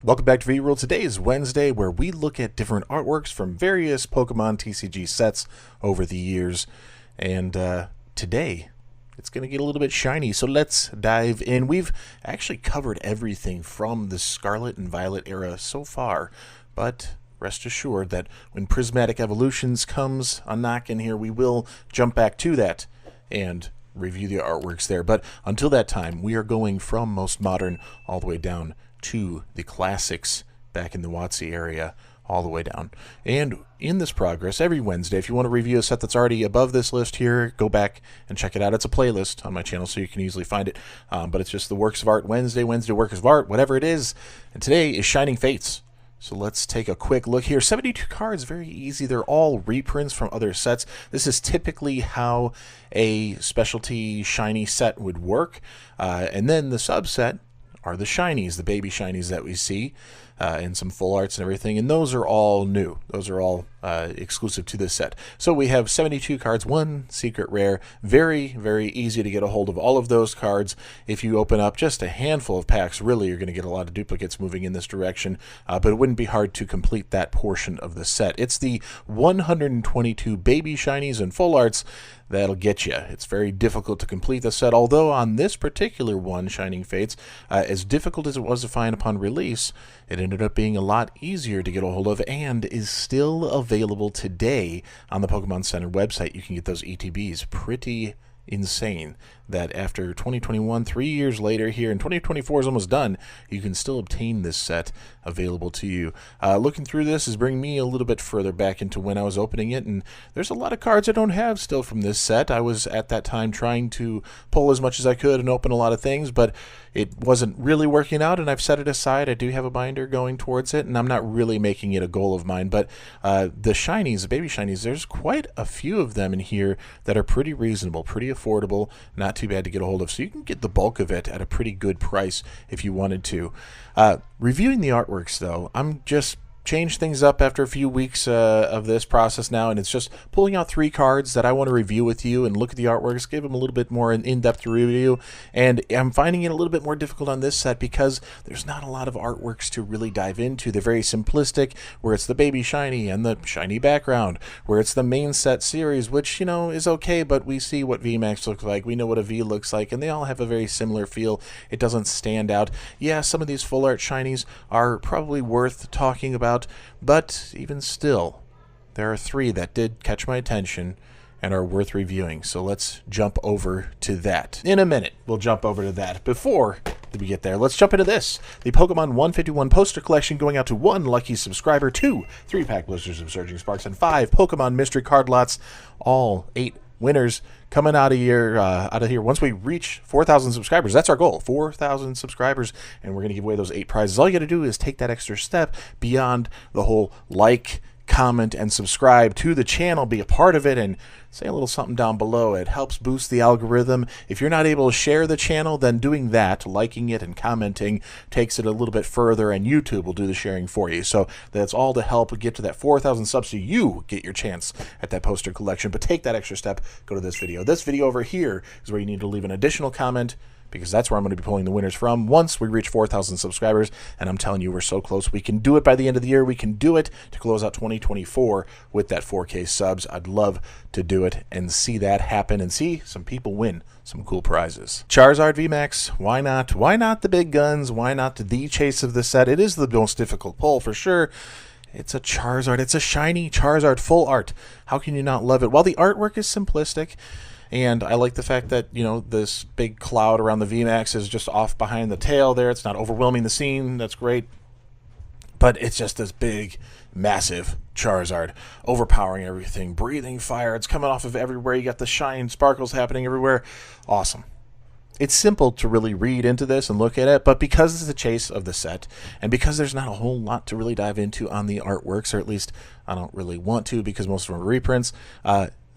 Welcome back to V-World. Today is Wednesday, where we look at different artworks from various Pokemon TCG sets over the years. And today, it's going to get a little bit shiny, so let's dive in. We've actually covered everything from the Scarlet and Violet era so far, but rest assured that when Prismatic Evolutions comes a knock in here, we will jump back to that and review the artworks there. But until that time, we are going from most modern all the way down to the classics back in the WotC area, all the way down. And in this progress, every Wednesday, if you want to review a set that's already above this list here, go back and check it out. It's a playlist on my channel, so you can easily find it. But it's just the Works of Art Wednesday Works of Art, whatever it is. And today is Shining Fates. So let's take a quick look here. 72 cards, very easy. They're all reprints from other sets. This is typically how a specialty shiny set would work. And then the subset are the shinies, the baby shinies that we see, and some full arts and everything, and those are all new. Those are all exclusive to this set. So we have 72 cards, one secret rare. Very, very easy to get a hold of all of those cards. If you open up just a handful of packs, really you're going to get a lot of duplicates moving in this direction, but it wouldn't be hard to complete that portion of the set. It's the 122 baby shinies and full arts that'll get you. It's very difficult to complete the set, although on this particular one, Shining Fates, as difficult as it was to find upon release, it ended up being a lot easier to get a hold of and is still available today on the Pokemon Center website. You can get those ETBs. Pretty insane that after 2021, 3 years later here, and 2024 is almost done, you can still obtain this set available to you. Looking through this is bringing me a little bit further back into when I was opening it, and there's a lot of cards I don't have still from this set. I was at that time trying to pull as much as I could and open a lot of things, but it wasn't really working out, and I've set it aside. I do have a binder going towards it, and I'm not really making it a goal of mine, but the shinies, the baby shinies, there's quite a few of them in here that are pretty reasonable, pretty affordable, not too bad to get a hold of, so you can get the bulk of it at a pretty good price if you wanted to. Reviewing the artworks, though, I'm just changed things up after a few weeks of this process now, and it's just pulling out 3 cards that I want to review with you and look at the artworks, give them a little bit more in-depth review. And I'm finding it a little bit more difficult on this set because there's not a lot of artworks to really dive into. They're very simplistic, where it's the baby shiny and the shiny background, where it's the main set series, which, you know, is okay, but we see what VMAX looks like, we know what a V looks like, and they all have a very similar feel. It doesn't stand out. Yeah, some of these full art shinies are probably worth talking about, but even still, there are 3 that did catch my attention and are worth reviewing. So let's jump over to that. In a minute, we'll jump over to that. Before we get there, let's jump into this. The Pokemon 151 poster collection going out to 1 lucky subscriber, 2 3-pack blisters of Surging Sparks, and 5 Pokemon mystery card lots. All 8 winners coming out of here once we reach 4,000 subscribers. That's our goal, 4,000 subscribers, and we're going to give away those 8 prizes. All you got to do is take that extra step beyond the whole like, comment, and subscribe to the channel, be a part of it, and say a little something down below. It helps boost the algorithm. If you're not able to share the channel, then doing that, liking it and commenting, takes it a little bit further, and YouTube will do the sharing for you. So that's all to help get to that 4,000 subs so you get your chance at that poster collection. But take that extra step, go to this video. This video over here is where you need to leave an additional comment, because that's where I'm going to be pulling the winners from once we reach 4,000 subscribers. And I'm telling you, we're so close. We can do it by the end of the year. We can do it to close out 2024 with that 4K subs. I'd love to do it and see that happen and see some people win some cool prizes. Charizard VMAX, why not? Why not the big guns? Why not the chase of the set? It is the most difficult pull for sure. It's a Charizard. It's a shiny Charizard full art. How can you not love it? While the artwork is simplistic, and I like the fact that, you know, this big cloud around the VMAX is just off behind the tail there. It's not overwhelming the scene. That's great. But it's just this big, massive Charizard, overpowering everything, breathing fire. It's coming off of everywhere. You got the shine, sparkles happening everywhere. Awesome. It's simple to really read into this and look at it, but because it's the chase of the set, and because there's not a whole lot to really dive into on the artworks, or at least I don't really want to because most of them are reprints,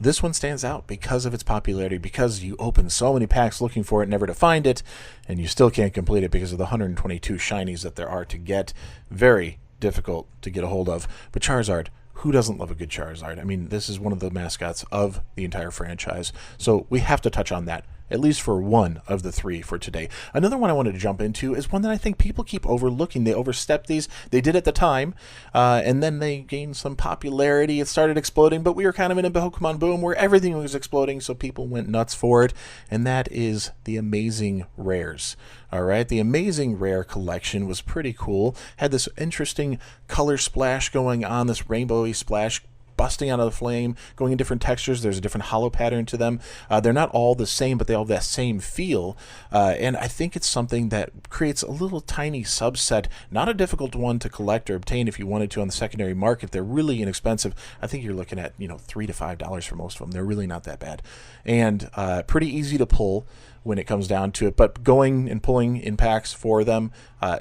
this one stands out because of its popularity, because you open so many packs looking for it, never to find it, and you still can't complete it because of the 122 shinies that there are to get. Very difficult to get a hold of. But Charizard, who doesn't love a good Charizard? I mean, this is one of the mascots of the entire franchise, so we have to touch on that at least for one of the three for today. Another one I wanted to jump into is one that I think people keep overlooking. They overstep these. They did at the time, and then they gained some popularity. It started exploding, but we were kind of in a Pokemon boom where everything was exploding, so people went nuts for it, and that is the Amazing Rares. All right, the Amazing Rare collection was pretty cool. Had this interesting color splash going on, this rainbowy splash busting out of the flame, going in different textures. There's a different hollow pattern to them. They're not all the same, but they all have that same feel. And I think it's something that creates a little tiny subset, not a difficult one to collect or obtain if you wanted to on the secondary market. They're really inexpensive. I think you're looking at, $3 to $5 for most of them. They're really not that bad. And pretty easy to pull when it comes down to it, but going and pulling in packs for them,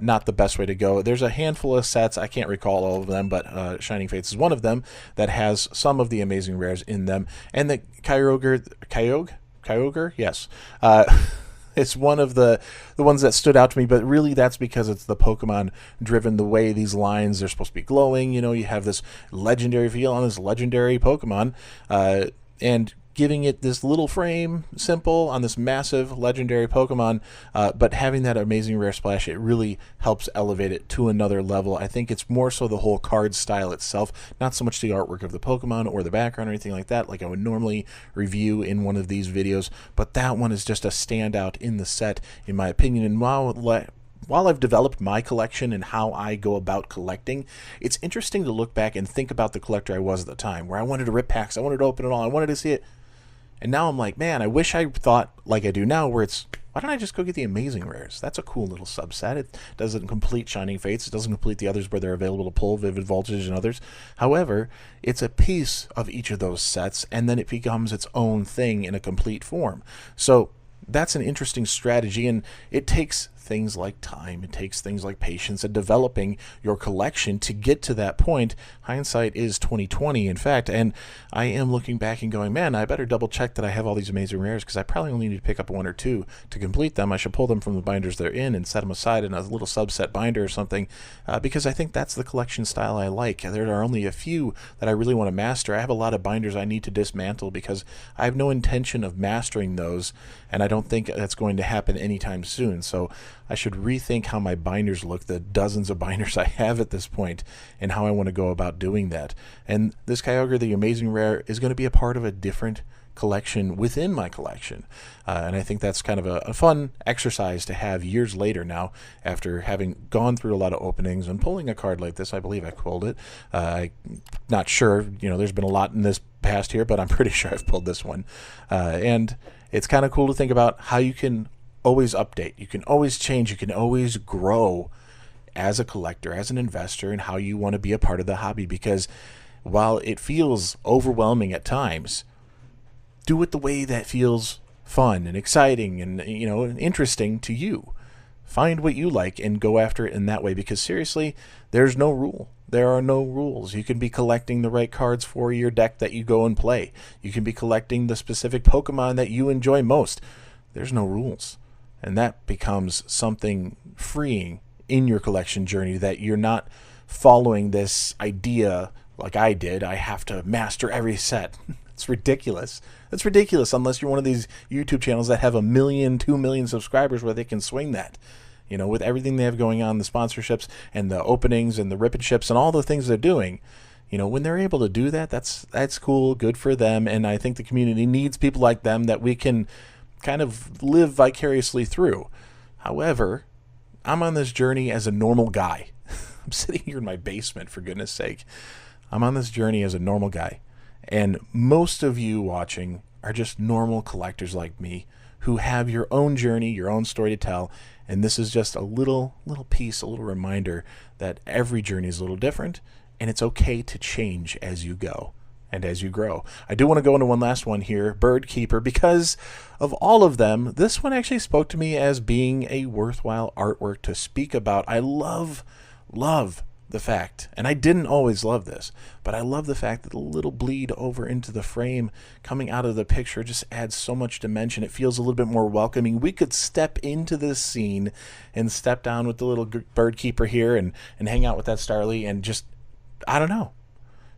not the best way to go. There's a handful of sets, I can't recall all of them, but Shining Fates is one of them that has some of the Amazing Rares in them. And the Kyogre, yes. It's one of the ones that stood out to me, but really that's because it's the Pokemon driven, the way these lines, they're supposed to be glowing. You have this legendary feel on this legendary Pokemon, and giving it this little frame, simple, on this massive legendary Pokemon, but having that Amazing Rare splash, it really helps elevate it to another level. I think it's more so the whole card style itself, not so much the artwork of the Pokemon or the background or anything like that, like I would normally review in one of these videos, but that one is just a standout in the set, in my opinion. And while I've developed my collection and how I go about collecting, it's interesting to look back and think about the collector I was at the time, where I wanted to rip packs, I wanted to open it all, I wanted to see it. And now I'm like, man, I wish I thought like I do now, where it's, why don't I just go get the Amazing Rares? That's a cool little subset. It doesn't complete Shining Fates. It doesn't complete the others where they're available to pull, Vivid Voltage and others. However, it's a piece of each of those sets, and then it becomes its own thing in a complete form. So that's an interesting strategy, and it takes things like time, it takes things like patience and developing your collection to get to that point. Hindsight is 2020, in fact, and I am looking back and going, man, I better double check that I have all these Amazing Rares, because I probably only need to pick up one or two to complete them. I should pull them from the binders they're in and set them aside in a little subset binder or something, because I think that's the collection style I like. There are only a few that I really want to master. I have a lot of binders I need to dismantle because I have no intention of mastering those, and I don't think that's going to happen anytime soon. So I should rethink how my binders look, the dozens of binders I have at this point, and how I want to go about doing that. And this Kyogre, the Amazing Rare, is going to be a part of a different collection within my collection. And I think that's kind of a fun exercise to have years later now, after having gone through a lot of openings and pulling a card like this. I believe I pulled it. I'm not sure, there's been a lot in this past here, but I'm pretty sure I've pulled this one. And it's kind of cool to think about how you can always update, you can always change, you can always grow as a collector, as an investor, and how you want to be a part of the hobby. Because while it feels overwhelming at times, do it the way that feels fun and exciting and interesting to you. Find what you like and go after it in that way, because seriously, there's no rule. There are no rules. You can be collecting the right cards for your deck that you go and play. You can be collecting the specific Pokemon that you enjoy most. There's no rules. And that becomes something freeing in your collection journey, that you're not following this idea like I did. I have to master every set. It's ridiculous. It's ridiculous unless you're one of these YouTube channels that have 1 million, 2 million subscribers where they can swing that. With everything they have going on, the sponsorships and the openings and the rip and ships and all the things they're doing, when they're able to do that, that's cool, good for them. And I think the community needs people like them that we can kind of live vicariously through. However, I'm on this journey as a normal guy. I'm sitting here in my basement, for goodness sake. I'm on this journey as a normal guy. And most of you watching are just normal collectors like me, who have your own journey, your own story to tell. And this is just a little piece, a little reminder that every journey is a little different, and it's okay to change as you go and as you grow. I do want to go into one last one here, Bird Keeper, because of all of them, this one actually spoke to me as being a worthwhile artwork to speak about. I love the fact, and I didn't always love this, but I love the fact that the little bleed over into the frame coming out of the picture just adds so much dimension. It feels a little bit more welcoming. We could step into this scene and step down with the little Bird Keeper here and hang out with that Starly and just, I don't know,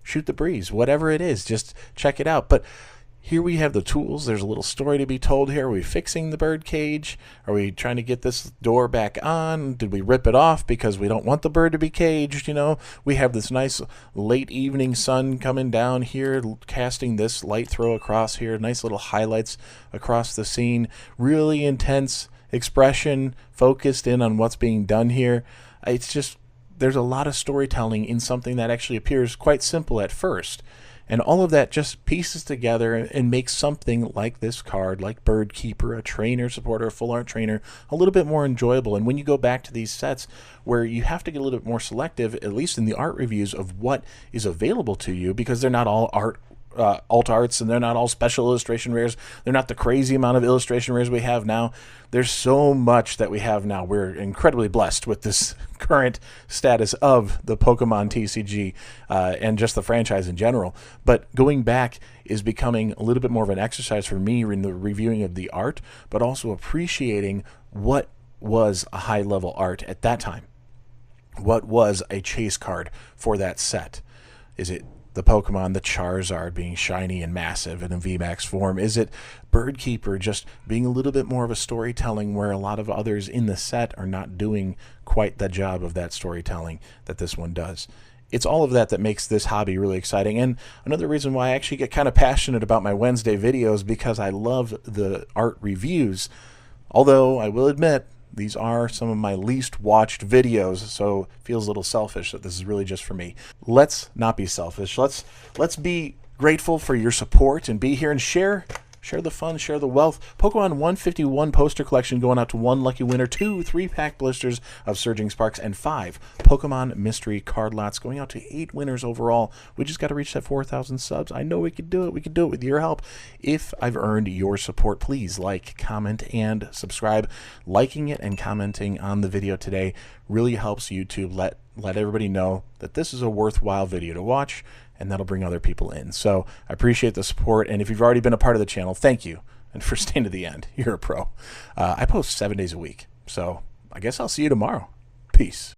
shoot the breeze, whatever it is, just check it out. But Here we have the tools. There's a little story to be told here. Are we fixing the bird cage? Are we trying to get this door back on? Did we rip it off because we don't want the bird to be caged? You know, we have this nice late evening sun coming down here, casting this light throw across here. Nice little highlights across the scene. Really intense expression, focused in on what's being done here. It's just, there's a lot of storytelling in something that actually appears quite simple at first. And all of that just pieces together and makes something like this card, like Bird Keeper, a trainer supporter, a full art trainer, a little bit more enjoyable. And when you go back to these sets where you have to get a little bit more selective, at least in the art reviews, of what is available to you, because they're not all alt arts, and they're not all special illustration rares. They're not the crazy amount of illustration rares we have now. There's so much that we have now. We're incredibly blessed with this current status of the Pokemon TCG and just the franchise in general. But going back is becoming a little bit more of an exercise for me in the reviewing of the art, but also appreciating what was a high-level art at that time. What was a chase card for that set? Is it the Pokemon, the Charizard being shiny and massive in a VMAX form? Is it Bird Keeper just being a little bit more of a storytelling where a lot of others in the set are not doing quite the job of that storytelling that this one does? It's all of that that makes this hobby really exciting. And another reason why I actually get kind of passionate about my Wednesday videos, because I love the art reviews. Although I will admit, these are some of my least watched videos, so it feels a little selfish that this is really just for me. Let's not be selfish. Let's be grateful for your support and be here and share the fun, share the wealth. Pokemon 151 poster collection going out to 1 lucky winner, 2 3-pack blisters of Surging Sparks, and 5 Pokemon mystery card lots going out to 8 winners overall. We just got to reach that 4,000 subs. I know we could do it. We could do it with your help. If I've earned your support, please like, comment, and subscribe. Liking it and commenting on the video today really helps YouTube let everybody know that this is a worthwhile video to watch, and that'll bring other people in. So I appreciate the support, and if you've already been a part of the channel, thank you. And for staying to the end, you're a pro. I post 7 days a week, so I guess I'll see you tomorrow. Peace.